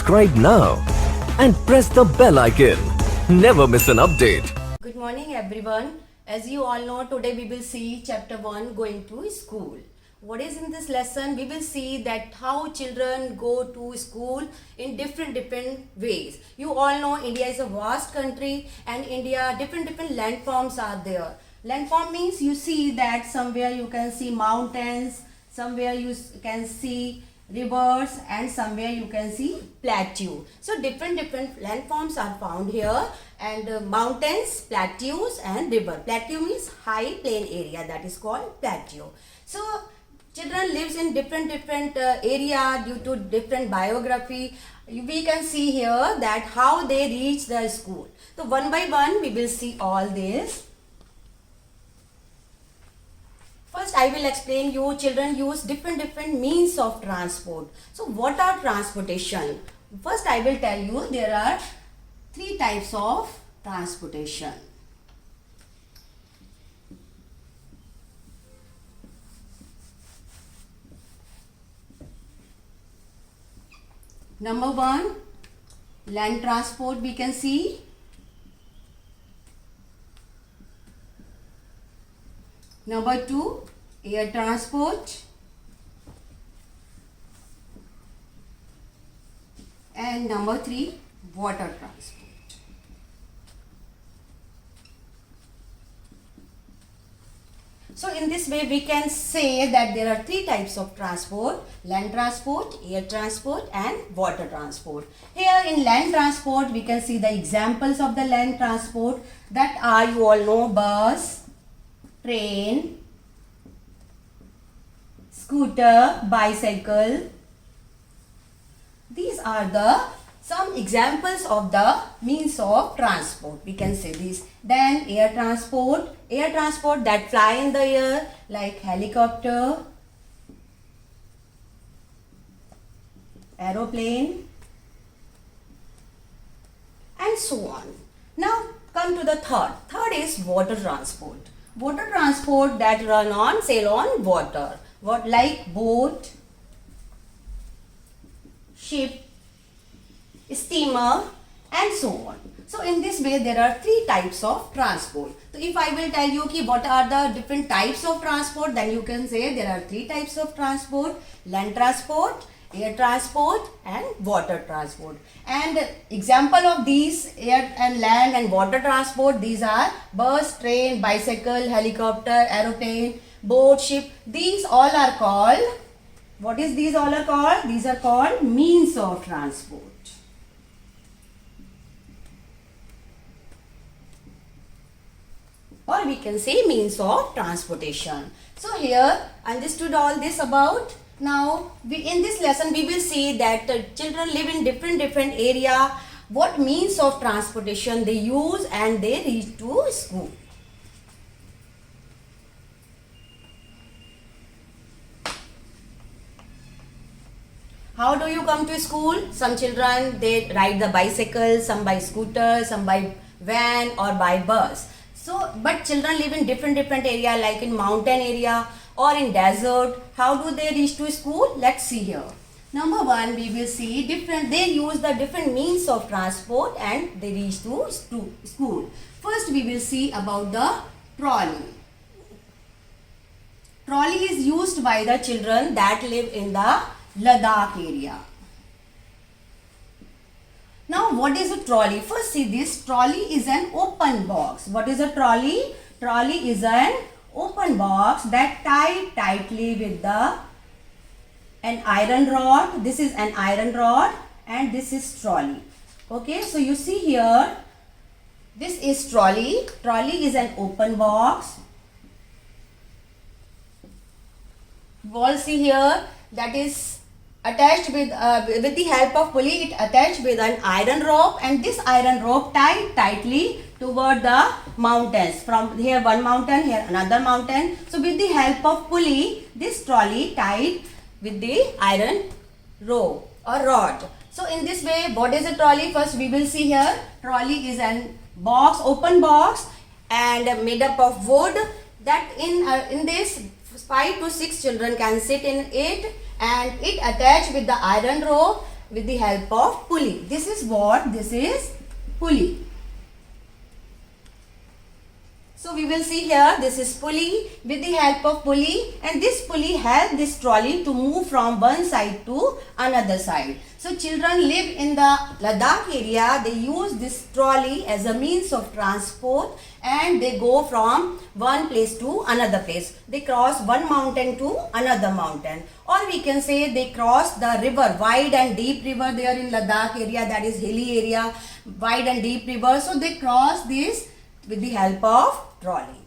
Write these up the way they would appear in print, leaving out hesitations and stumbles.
subscribe now and press the bell icon. Never miss an update. Good morning everyone. As you all know, today we will see chapter 1, going to school. What is in this lesson? We will see that how children go to school in different ways. You all know India is a vast country, and India different landforms are there. Landform means you see that somewhere you can see mountains, somewhere you can see rivers, and somewhere you can see plateau. So different landforms are found here, and mountains, plateaus and river. Plateau means high plain area, that is called plateau. So children lives in different area due to different biography. We can see here that how they reach the school. So one by one we will see all this. First I will explain you children use different means of transport. So what are transportation? First I will tell you there are 3 types of transportation. Number 1, land transport we can see. Number 2, air transport. And number 3, water transport. So in this way we can say that there are 3 types of transport: land transport, air transport and water transport. Here in land transport we can see the examples of the land transport, that are, you all know, bus, train, scooter, bicycle. These are the some examples of the means of transport. We can say this. Then air transport that fly in the air, like helicopter, aeroplane and so on. Now come to the third. Third is water transport. Water transport that sail on water. Like boat, ship, steamer and so on. So in this way there are 3 types of transport. So if I will tell you what are the different types of transport, then you can say there are 3 types of transport: land transport, air transport and water transport. And example of these air and land and water transport, these are bus, train, bicycle, helicopter, aeroplane, boat, ship. These all are called, what is these all are called? These are called means of transport. Or we can say means of transportation. So here understood all this about. Now in this lesson we will see that children live in different area, what means of transportation they use and they reach to school. How do you come to school? Some children they ride the bicycle, some by scooter, some by van or by bus. So but children live in different area, like in mountain area or in desert. How do they reach to school? Let's see here. Number 1, we will see they use the different means of transport and they reach to school. First we will see about the trolley. Trolley is used by the children that live in the Ladakh area. Now what is a trolley? First see this. Trolley is an open box. What is a trolley? Trolley is an open box that tied tightly with an iron rod. This is an iron rod and this is trolley. Okay, so you see here, this is trolley. Trolley is an open box. You all see here that is attached with the help of pulley. It attached with an iron rope, and this iron rope tied tightly toward the mountains. From here one mountain, here another mountain. So with the help of pulley, this trolley tied with the iron rope or rod. So in this way, what is a trolley? First we will see here. Trolley is an box, open box, and made up of wood. That in this 5 to 6 children can sit in it, and it attached with the iron rope with the help of pulley. This is what? This is pulley. So we will see here, this is pulley, with the help of pulley, and this pulley helps this trolley to move from one side to another side. So children live in the Ladakh area, they use this trolley as a means of transport and they go from one place to another place. They cross one mountain to another mountain, or we can say they cross the river, wide and deep river there in Ladakh area, that is hilly area, wide and deep river. So they cross this with the help of trolley.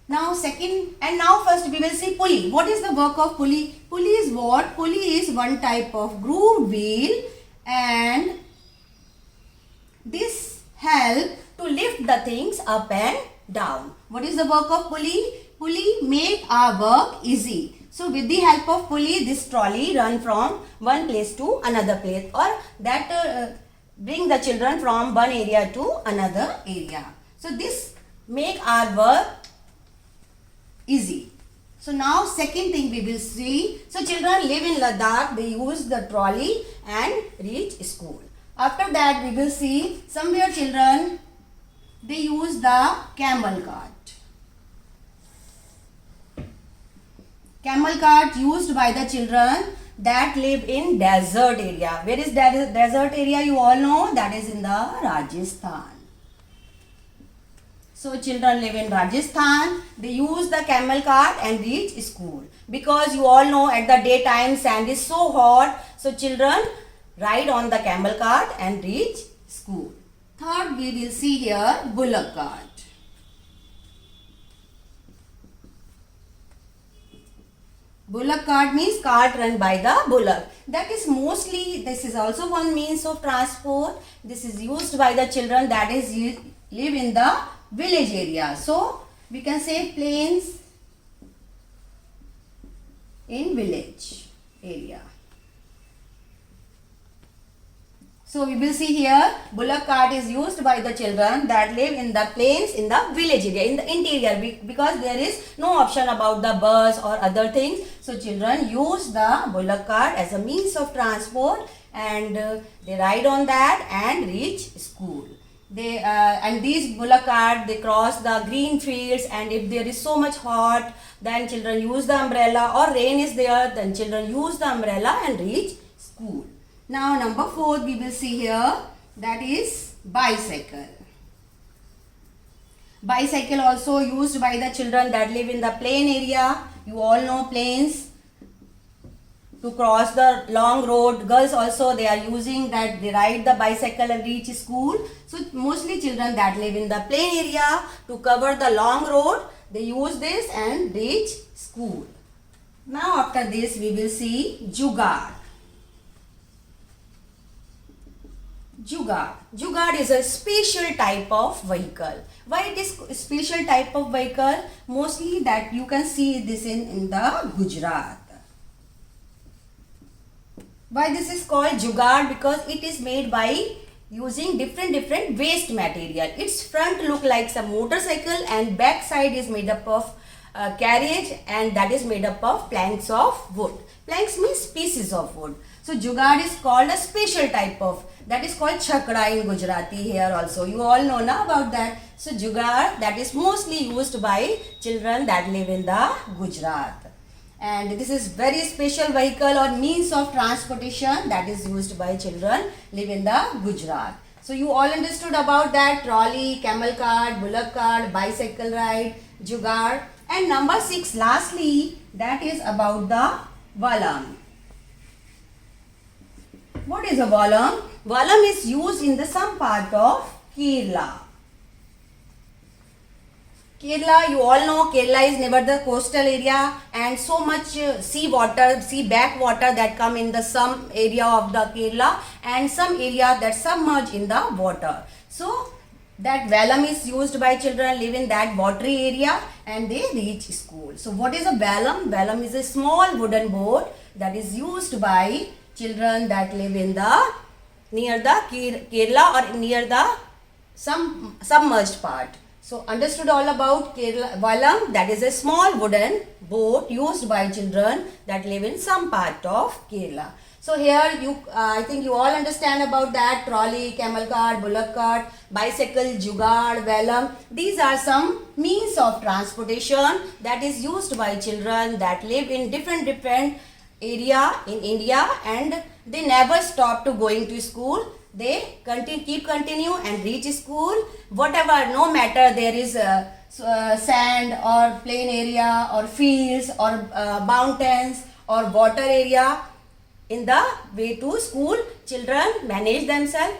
Now first we will see pulley. What is the work of pulley? Pulley is what? Pulley is one type of grooved wheel, and this help to lift the things up and down. What is the work of pulley? Pulley make our work easy. So with the help of pulley, this trolley run from one place to another place, or that bring the children from one area to another area. So this make our work easy. So now second thing we will see. So children live in Ladakh, they use the trolley and reach school. After that we will see somewhere children, they use the camel cart. Camel cart used by the children that live in desert area. Where is desert area? You all know, that is in the Rajasthan. So children live in Rajasthan, they use the camel cart and reach school. Because you all know at the daytime sand is so hot, so children ride on the camel cart and reach school. Third we will see here bullock cart. Bullock cart means cart run by the bullock. That is mostly, this is also one means of transport. This is used by the children that is live in the village area. So we can say plains in village area. So we will see here bullock cart is used by the children that live in the plains in the village area, in the interior, because there is no option about the bus or other things. So children use the bullock cart as a means of transport, and they ride on that and reach school. They and these bullock cart, they cross the green fields, and if there is so much hot, then children use the umbrella, or rain is there, then children use the umbrella and reach school. Now number 4 we will see here, that is bicycle. Bicycle also used by the children that live in the plain area. You all know plains. To cross the long road, girls also they are using that, they ride the bicycle and reach school. So mostly children that live in the plain area, to cover the long road, they use this and reach school. Now after this we will see jugaad. Jugaad is a special type of vehicle. Why it is special type of vehicle? Mostly that you can see this in the Gujarat. Why this is called jugaad? Because it is made by using different waste material. Its front look like some motorcycle, and back side is made up of carriage, and that is made up of planks of wood. Planks means pieces of wood. So jugaad is called a special type of, that is called chhakra in Gujarati here also. You all know now about that. So jugaad, that is mostly used by children that live in the Gujarat. And this is very special vehicle or means of transportation that is used by children live in the Gujarat. So you all understood about that: trolley, camel cart, bullock cart, bicycle ride, jugaad. And number 6 lastly, that is about the valam. What is a valam? Valam is used in the some part of Kerala. Kerala, you all know Kerala is never the coastal area, and so much sea backwater that come in the some area of the Kerala, and some area that submerge in the water. So that valam is used by children live in that watery area and they reach school. So what is a valam? Valam is a small wooden boat that is used by children that live in the near the Kerala or near the some submerged part. So understood all about Kerala valam, that is a small wooden boat used by children that live in some part of Kerala. So here I think you all understand about that: trolley, camel cart, bullock cart, bicycle, jugaad, vellum. These are some means of transportation that is used by children that live in different area in India, and they never stop to going to school. They continue and reach school, whatever, no matter there is sand or plain area or fields or mountains or water area. In the way to school, children manage themselves.